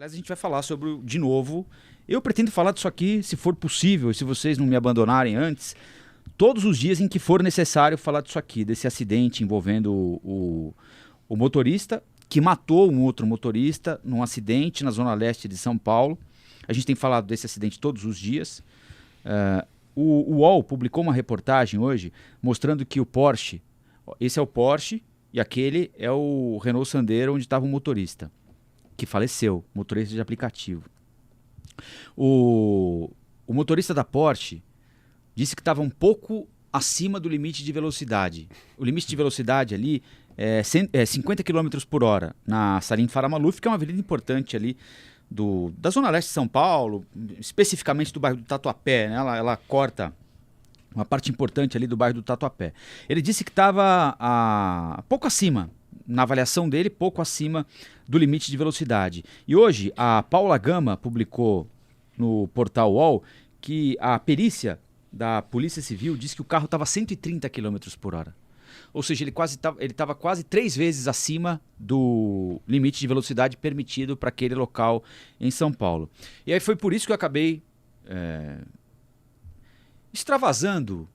Aliás, a gente vai falar sobre, de novo, eu pretendo falar disso aqui, se for possível, e se vocês não me abandonarem antes, todos os dias em que for necessário falar disso aqui, desse acidente envolvendo o motorista que matou um outro motorista num acidente na zona leste de São Paulo. A gente tem falado desse acidente todos os dias. O UOL publicou uma reportagem hoje mostrando que o Porsche, esse é o Porsche e aquele é o Renault Sandero onde estava o motorista, que faleceu, motorista de aplicativo. O motorista da Porsche disse que estava um pouco acima do limite de velocidade. O limite de velocidade ali é 50 km por hora na Salim Farah Maluf, que é uma avenida importante ali da zona leste de São Paulo, especificamente do bairro do Tatuapé, né? Ela corta uma parte importante ali do bairro do Tatuapé. Ele disse que estava pouco acima, na avaliação dele, pouco acima do limite de velocidade. E hoje a Paula Gama publicou no portal UOL que a perícia da Polícia Civil disse que o carro estava 130 km por hora. Ou seja, ele estava quase 3 vezes acima do limite de velocidade permitido para aquele local em São Paulo. E aí foi por isso que eu acabei extravasando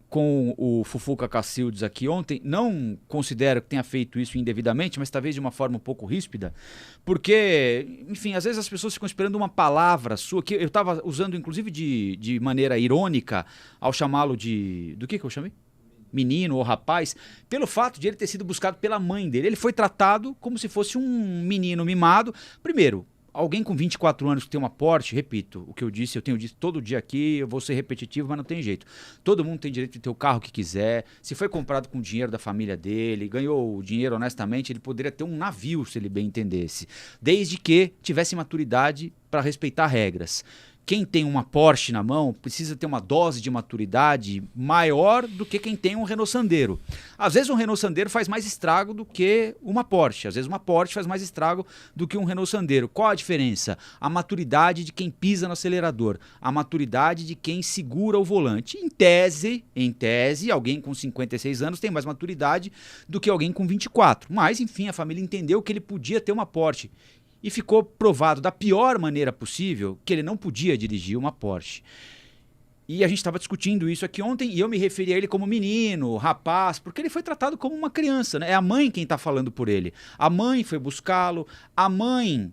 com o Fufuca Cacildes aqui ontem. Não considero que tenha feito isso indevidamente, mas talvez de uma forma um pouco ríspida, porque, enfim, às vezes as pessoas ficam esperando uma palavra sua, que eu estava usando inclusive de maneira irônica ao chamá-lo do que eu chamei? Menino ou rapaz, pelo fato de ele ter sido buscado pela mãe dele. Ele foi tratado como se fosse um menino mimado. Primeiro, alguém com 24 anos que tem uma Porsche, repito, o que eu tenho dito todo dia aqui, eu vou ser repetitivo, mas não tem jeito. Todo mundo tem direito de ter o carro que quiser. Se foi comprado com o dinheiro da família dele, ganhou o dinheiro honestamente, ele poderia ter um navio, se ele bem entendesse. Desde que tivesse maturidade para respeitar regras. Quem tem uma Porsche na mão precisa ter uma dose de maturidade maior do que quem tem um Renault Sandero. Às vezes um Renault Sandero faz mais estrago do que uma Porsche. Às vezes uma Porsche faz mais estrago do que um Renault Sandero. Qual a diferença? A maturidade de quem pisa no acelerador. A maturidade de quem segura o volante. Em tese, alguém com 56 anos tem mais maturidade do que alguém com 24. Mas, enfim, a família entendeu que ele podia ter uma Porsche. E ficou provado da pior maneira possível que ele não podia dirigir uma Porsche. E a gente estava discutindo isso aqui ontem e eu me referi a ele como menino, rapaz, porque ele foi tratado como uma criança, né? É a mãe quem está falando por ele. A mãe foi buscá-lo, a mãe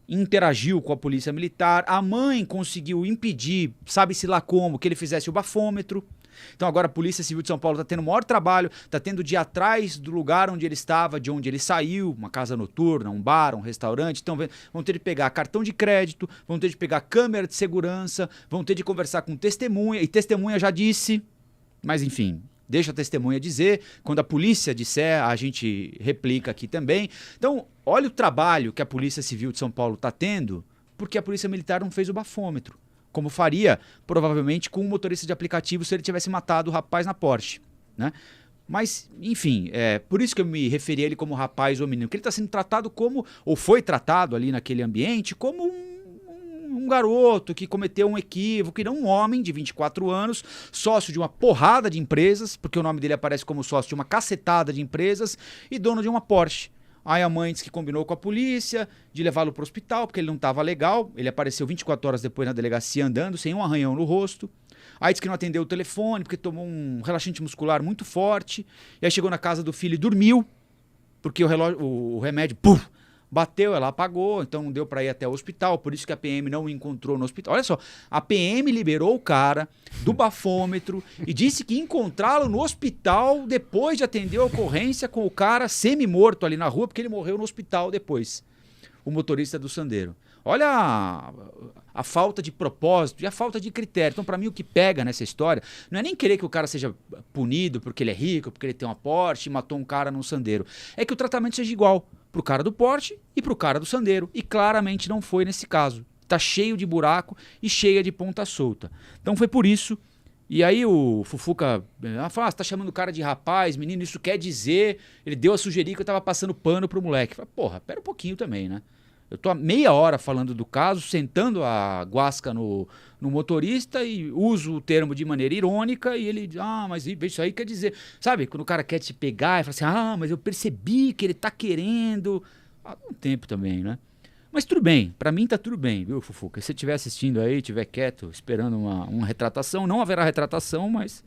interagiu com a polícia militar, a mãe conseguiu impedir, sabe-se lá como, que ele fizesse o bafômetro. Então agora a Polícia Civil de São Paulo está tendo o maior trabalho, está tendo de ir atrás do lugar onde ele estava, de onde ele saiu, uma casa noturna, um bar, um restaurante. Então vão ter de pegar cartão de crédito, vão ter de pegar câmera de segurança, vão ter de conversar com testemunha, e testemunha já disse, mas enfim, deixa a testemunha dizer, quando a polícia disser, a gente replica aqui também. Então olha o trabalho que a Polícia Civil de São Paulo está tendo, porque a Polícia Militar não fez o bafômetro, como faria, provavelmente, com um motorista de aplicativo se ele tivesse matado o rapaz na Porsche, né? Mas, enfim, por isso que eu me referi a ele como rapaz ou menino, que ele está sendo tratado como, ou foi tratado ali naquele ambiente, como um garoto que cometeu um equívoco, e não um homem de 24 anos, sócio de uma porrada de empresas, porque o nome dele aparece como sócio de uma cacetada de empresas, e dono de uma Porsche. Aí a mãe disse que combinou com a polícia de levá-lo para o hospital, porque ele não estava legal. Ele apareceu 24 horas depois na delegacia andando, sem um arranhão no rosto. Aí disse que não atendeu o telefone, porque tomou um relaxante muscular muito forte. E aí chegou na casa do filho e dormiu, porque o remédio, puf, bateu, ela apagou, então não deu para ir até o hospital, por isso que a PM não o encontrou no hospital. Olha só, a PM liberou o cara do bafômetro e disse que ia encontrá-lo no hospital depois de atender a ocorrência com o cara semi-morto ali na rua, porque ele morreu no hospital depois, o motorista do Sandero. Olha a falta de propósito e a falta de critério. Então, para mim, o que pega nessa história não é nem querer que o cara seja punido porque ele é rico, porque ele tem uma Porsche e matou um cara num Sandero. É que o tratamento seja igual pro cara do Porsche e pro cara do Sandero. E claramente não foi nesse caso. Tá cheio de buraco e cheia de ponta solta. Então foi por isso. E aí o Fufuca fala, você tá chamando o cara de rapaz, menino, isso quer dizer... Ele deu a sugerir que eu tava passando pano pro moleque. Falei, porra, pera um pouquinho também, né? Eu tô há meia hora falando do caso, sentando a guasca no motorista e uso o termo de maneira irônica e ele, mas isso aí quer dizer... Sabe, quando o cara quer te pegar e fala assim, mas eu percebi que ele tá querendo... Há um tempo também, né? Mas tudo bem, pra mim tá tudo bem, viu, Fufuca? Se você estiver assistindo aí, estiver quieto, esperando uma retratação, não haverá retratação, mas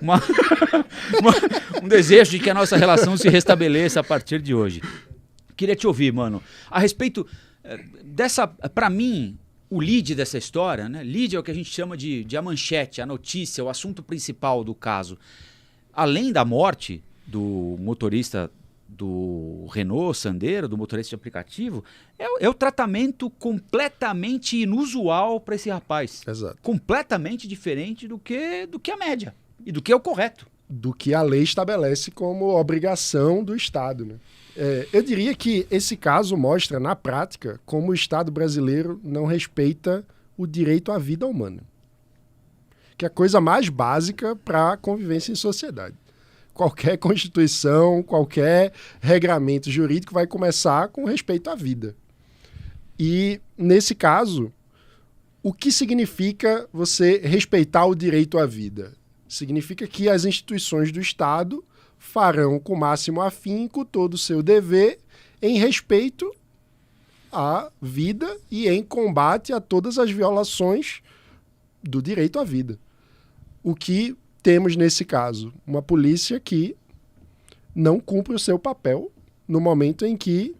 uma- um desejo de que a nossa relação se restabeleça a partir de hoje. Queria te ouvir, mano, a respeito dessa, pra mim, o lead dessa história, né? Lead é o que a gente chama de a manchete, a notícia, o assunto principal do caso. Além da morte do motorista do Renault Sandero, do motorista de aplicativo, é o tratamento completamente inusual para esse rapaz. Exato. Completamente diferente do que a média e do que é o correto. Do que a lei estabelece como obrigação do Estado, né? Eu diria que esse caso mostra, na prática, como o Estado brasileiro não respeita o direito à vida humana, que é a coisa mais básica para a convivência em sociedade. Qualquer constituição, qualquer regramento jurídico vai começar com respeito à vida. E, nesse caso, o que significa você respeitar o direito à vida? Significa que as instituições do Estado farão com o máximo afinco todo o seu dever em respeito à vida e em combate a todas as violações do direito à vida. O que temos nesse caso? Uma polícia que não cumpre o seu papel no momento em que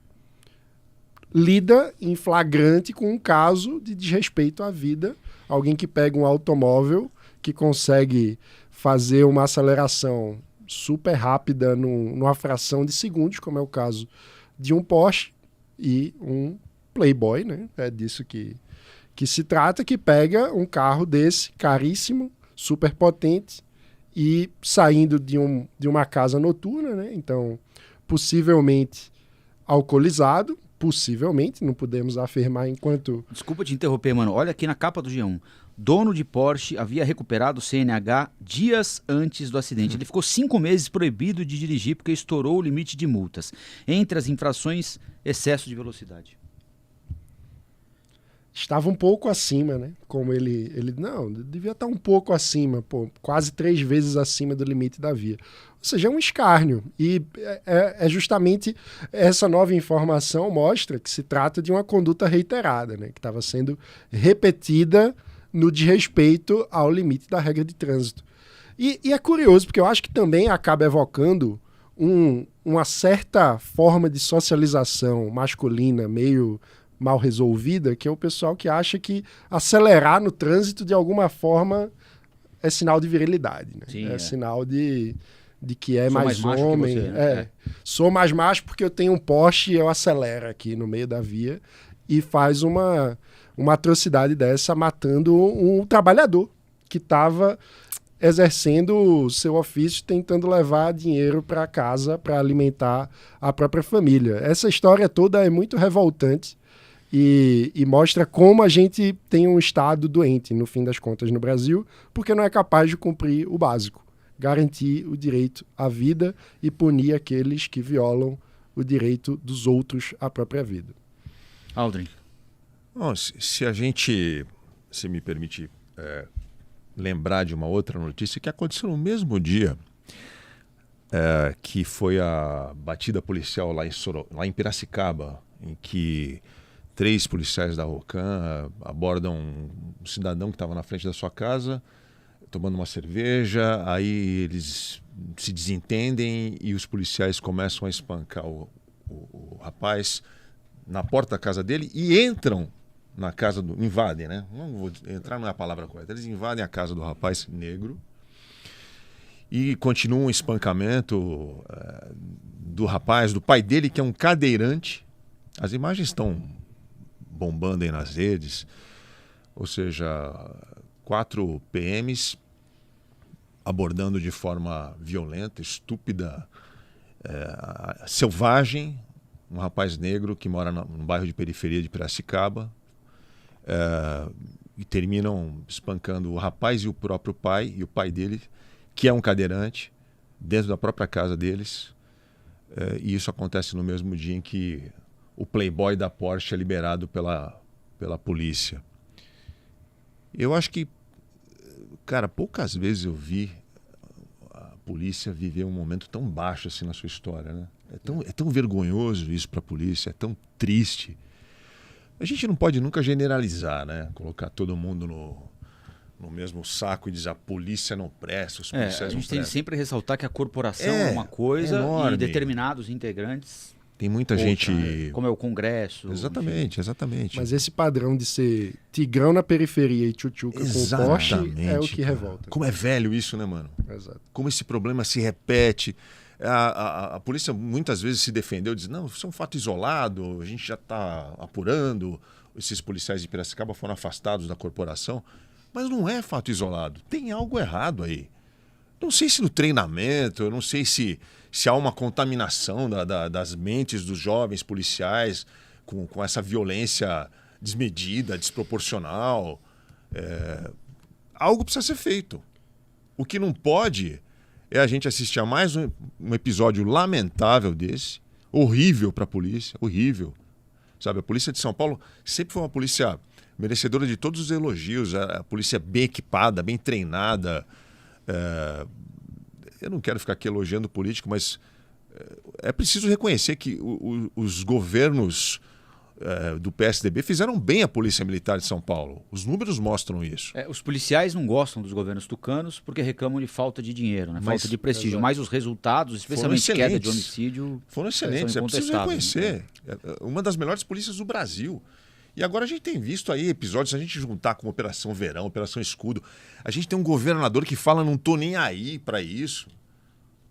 lida em flagrante com um caso de desrespeito à vida. Alguém que pega um automóvel, que consegue fazer uma aceleração super rápida numa fração de segundos, como é o caso de um Porsche e um Playboy, né? É disso que se trata, que pega um carro desse, caríssimo, super potente, e saindo de uma casa noturna, né? Então, possivelmente alcoolizado, possivelmente, não podemos afirmar enquanto... Desculpa te interromper, mano. Olha aqui na capa do G1. Dono de Porsche havia recuperado o CNH dias antes do acidente. Ele ficou 5 meses proibido de dirigir porque estourou o limite de multas. Entre as infrações, excesso de velocidade. Estava um pouco acima, né? Como ele não, devia estar um pouco acima, quase 3 vezes acima do limite da via. Ou seja, é um escárnio. E é justamente essa nova informação mostra que se trata de uma conduta reiterada, né? Que estava sendo repetida no desrespeito ao limite da regra de trânsito. E é curioso, porque eu acho que também acaba evocando uma certa forma de socialização masculina meio mal resolvida, que é o pessoal que acha que acelerar no trânsito de alguma forma é sinal de virilidade, né? Sim, sinal de que é Sou mais mais macho homem. que você, né? Sou mais macho porque eu tenho um Porsche e eu acelero aqui no meio da via e faz uma atrocidade dessa matando um trabalhador que estava exercendo o seu ofício, tentando levar dinheiro para casa para alimentar a própria família. Essa história toda é muito revoltante. E mostra como a gente tem um Estado doente, no fim das contas, no Brasil, porque não é capaz de cumprir o básico, garantir o direito à vida e punir aqueles que violam o direito dos outros à própria vida. Aldrin. Bom, se a gente, se me permite lembrar de uma outra notícia que aconteceu no mesmo dia, que foi a batida policial lá em Piracicaba, em que 3 policiais da Rocan abordam um cidadão que estava na frente da sua casa, tomando uma cerveja, aí eles se desentendem e os policiais começam a espancar o rapaz na porta da casa dele e entram na casa invadem, né? Não vou entrar, não é a palavra correta. Eles invadem a casa do rapaz negro e continuam o espancamento do rapaz, do pai dele, que é um cadeirante. As imagens estão bombando aí nas redes, ou seja, 4 PMs abordando de forma violenta, estúpida, selvagem, um rapaz negro que mora num bairro de periferia de Piracicaba, e terminam espancando o rapaz e o próprio pai, e o pai dele, que é um cadeirante, dentro da própria casa deles, e isso acontece no mesmo dia em que o Playboy da Porsche é liberado pela polícia. Eu acho que, cara, poucas vezes eu vi a polícia viver um momento tão baixo assim na sua história, né? É tão vergonhoso isso para a polícia, é tão triste. A gente não pode nunca generalizar, né? Colocar todo mundo no mesmo saco e dizer a polícia não presta, os policiais a não gente tem que prestam. sempre ressaltar que a corporação é uma coisa enorme. e determinados integrantes Tem muita outra, gente... né? Como é o Congresso. Exatamente, exatamente. Mas esse padrão de ser tigrão na periferia e tchutchuca com o Porsche é o que cara. revolta. Como é velho isso, né, mano? Exato. Como esse problema se repete. A polícia muitas vezes se defendeu, diz, não, isso é um fato isolado, a gente já está apurando, esses policiais de Piracicaba foram afastados da corporação, mas não é fato isolado, tem algo errado aí. Não sei se no treinamento, eu não sei se há uma contaminação das mentes dos jovens policiais com essa violência desmedida, desproporcional. Algo precisa ser feito. O que não pode é a gente assistir a mais um episódio lamentável desse, horrível para a polícia, horrível. Sabe, a polícia de São Paulo sempre foi uma polícia merecedora de todos os elogios, a polícia bem equipada, bem treinada. Eu não quero ficar aqui elogiando o político, mas é preciso reconhecer que os governos do PSDB fizeram bem a Polícia Militar de São Paulo. Os números mostram isso. Os policiais não gostam dos governos tucanos porque reclamam de falta de dinheiro, né? Falta de prestígio. Mas os resultados, especialmente queda de homicídio, foram excelentes. É preciso reconhecer. Uma das melhores polícias do Brasil. E agora a gente tem visto aí episódios, se a gente juntar com Operação Verão, Operação Escudo, a gente tem um governador que fala, não tô nem aí para isso.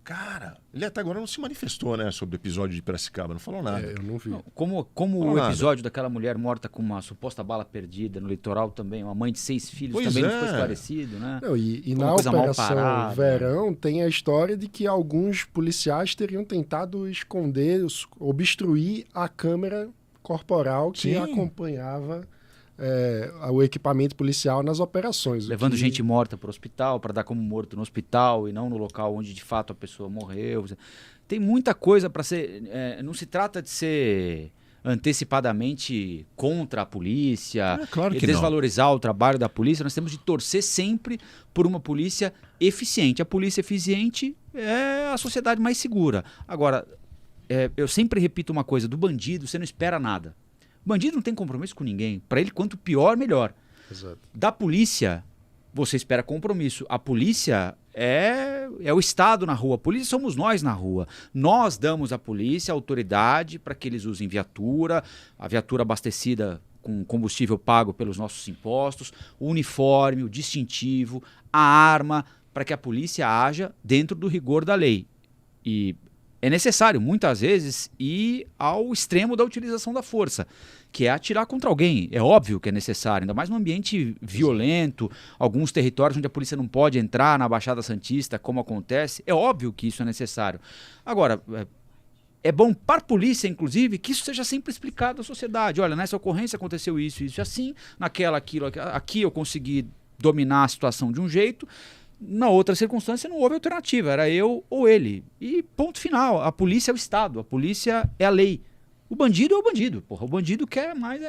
Cara, ele até agora não se manifestou, né, sobre o episódio de Piracicaba, não falou nada. Eu não vi. Como o episódio daquela mulher morta com uma suposta bala perdida no litoral também, uma mãe de 6 filhos, também não foi esclarecido, né? Não, e na Operação Verão tem a história de que alguns policiais teriam tentado esconder, obstruir a câmera corporal que acompanhava o equipamento policial nas operações. Levando gente morta para o hospital, para dar como morto no hospital e não no local onde de fato a pessoa morreu. Tem muita coisa para ser... não se trata de ser antecipadamente contra a polícia, claro que desvalorizar o trabalho da polícia. Nós temos de torcer sempre por uma polícia eficiente. A polícia eficiente é a sociedade mais segura. Agora, eu sempre repito uma coisa, do bandido você não espera nada. O bandido não tem compromisso com ninguém. Para ele, quanto pior, melhor. Exato. Da polícia, você espera compromisso. A polícia é o Estado na rua. A polícia somos nós na rua. Nós damos à polícia autoridade para que eles usem viatura, a viatura abastecida com combustível pago pelos nossos impostos, o uniforme, o distintivo, a arma, para que a polícia haja dentro do rigor da lei. E é necessário, muitas vezes, ir ao extremo da utilização da força, que é atirar contra alguém. É óbvio que é necessário, ainda mais num ambiente violento, alguns territórios onde a polícia não pode entrar, na Baixada Santista, como acontece. É óbvio que isso é necessário. Agora, é bom para a polícia, inclusive, que isso seja sempre explicado à sociedade. Olha, nessa ocorrência aconteceu isso e assim, naquela, aquilo, aqui eu consegui dominar a situação de um jeito. Na outra circunstância não houve alternativa, era eu ou ele. E ponto final, a polícia é o Estado, a polícia é a lei. O bandido é o bandido, porra. O bandido quer mais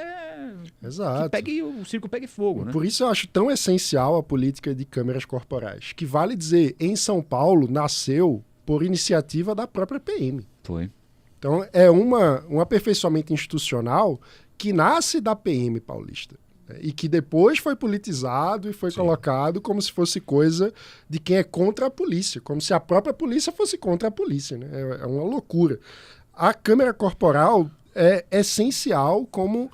Exato. Que o circo pegue fogo, né? Por isso eu acho tão essencial a política de câmeras corporais, que vale dizer, em São Paulo nasceu por iniciativa da própria PM. Foi. Então é um aperfeiçoamento institucional que nasce da PM paulista. E que depois foi politizado e foi colocado como se fosse coisa de quem é contra a polícia, como se a própria polícia fosse contra a polícia, né? É uma loucura. A câmera corporal é essencial como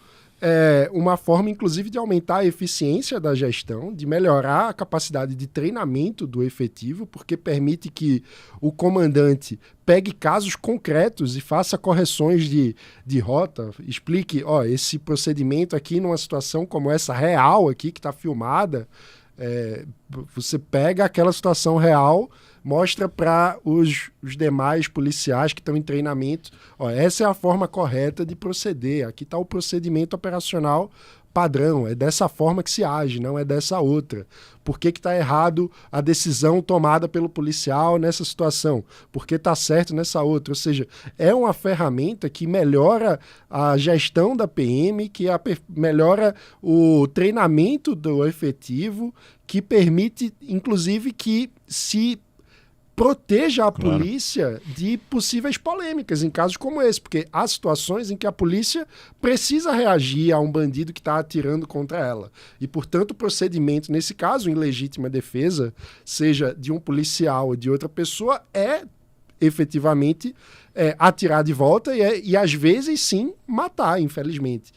uma forma, inclusive, de aumentar a eficiência da gestão, de melhorar a capacidade de treinamento do efetivo, porque permite que o comandante pegue casos concretos e faça correções de rota, explique, esse procedimento aqui numa situação como essa real aqui, que está filmada, você pega aquela situação real, mostra para os demais policiais que estão em treinamento, essa é a forma correta de proceder, aqui está o procedimento operacional padrão, é dessa forma que se age, não é dessa outra. Por que está errado a decisão tomada pelo policial nessa situação? Por que está certo nessa outra? Ou seja, é uma ferramenta que melhora a gestão da PM, que melhora o treinamento do efetivo, que permite, inclusive, que se proteja a Claro. polícia de possíveis polêmicas em casos como esse, porque há situações em que a polícia precisa reagir a um bandido que está atirando contra ela. E, portanto, o procedimento, nesse caso, em legítima defesa, seja de um policial ou de outra pessoa, é efetivamente atirar de volta e, às vezes, sim, matar, infelizmente.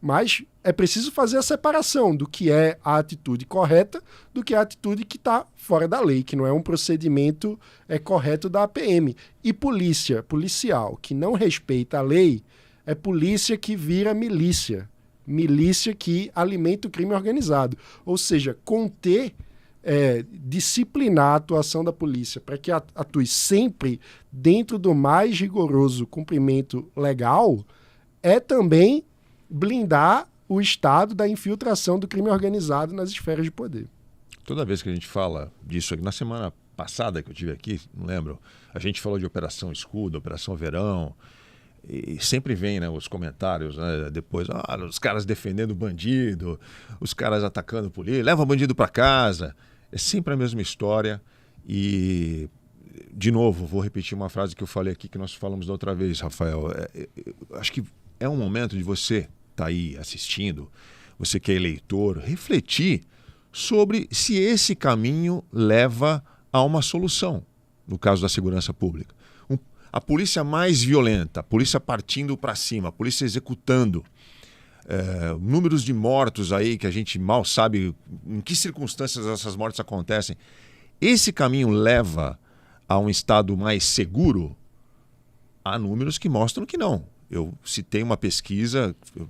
Mas é preciso fazer a separação do que é a atitude correta do que é a atitude que está fora da lei, que não é um procedimento correto da APM. E policial que não respeita a lei, é polícia que vira milícia. Milícia que alimenta o crime organizado. Ou seja, conter, disciplinar a atuação da polícia para que atue sempre dentro do mais rigoroso cumprimento legal é também blindar o Estado da infiltração do crime organizado nas esferas de poder. Toda vez que a gente fala disso aqui, na semana passada que eu tive aqui, não lembro, a gente falou de Operação Escudo, Operação Verão, e sempre vem, né, os comentários, né, depois, os caras defendendo o bandido, os caras atacando o polícia, leva o bandido para casa. É sempre a mesma história e, de novo, vou repetir uma frase que eu falei aqui, que nós falamos da outra vez, Rafael. Acho que é um momento de você estar aí assistindo, você que é eleitor, refletir sobre se esse caminho leva a uma solução, no caso da segurança pública. A polícia mais violenta, a polícia partindo para cima, a polícia executando, números de mortos aí que a gente mal sabe em que circunstâncias essas mortes acontecem. Esse caminho leva a um estado mais seguro? Há números que mostram que não. Eu citei uma pesquisa, eu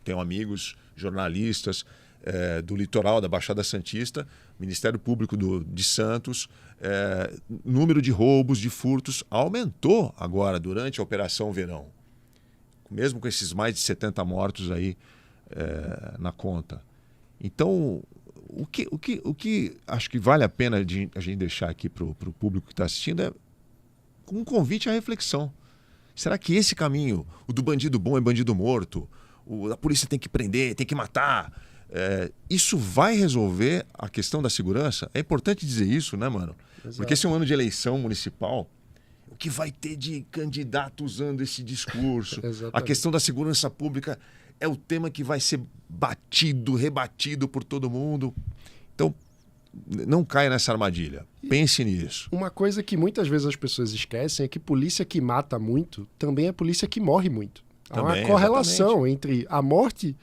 tenho amigos jornalistas do litoral da Baixada Santista, Ministério Público de Santos, número de roubos, de furtos aumentou agora durante a Operação Verão, mesmo com esses mais de 70 mortos aí na conta. Então, o que acho que vale a pena a gente deixar aqui para o público que está assistindo é um convite à reflexão. Será que esse caminho, o do bandido bom é bandido morto, a polícia tem que prender, tem que matar, isso vai resolver a questão da segurança? É importante dizer isso, né, mano? Exato. Porque esse é um ano de eleição municipal. O que vai ter de candidato usando esse discurso? A questão da segurança pública é o tema que vai ser batido, rebatido por todo mundo. Então, não caia nessa armadilha. Pense nisso. Uma coisa que muitas vezes as pessoas esquecem é que polícia que mata muito também é polícia que morre muito. Há uma correlação entre a morte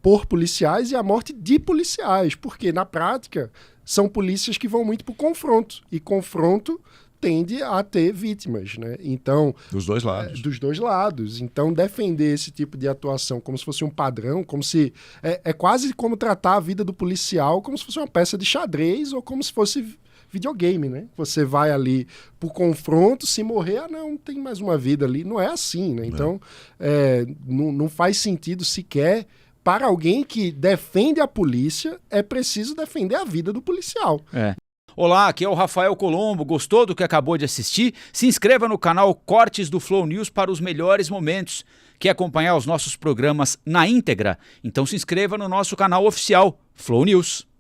por policiais e a morte de policiais, porque na prática são polícias que vão muito para o confronto, e confronto tende a ter vítimas, né? Então, dos dois lados. Dos dois lados. Então, defender esse tipo de atuação como se fosse um padrão, como se... É quase como tratar a vida do policial como se fosse uma peça de xadrez ou como se fosse videogame, né? Você vai ali por confronto, se morrer, não tem mais uma vida ali. Não é assim, né? Então, não faz sentido sequer. Para alguém que defende a polícia, é preciso defender a vida do policial. Olá, aqui é o Rafael Colombo. Gostou do que acabou de assistir? Se inscreva no canal Cortes do Flow News para os melhores momentos. Quer acompanhar os nossos programas na íntegra? Então se inscreva no nosso canal oficial, Flow News.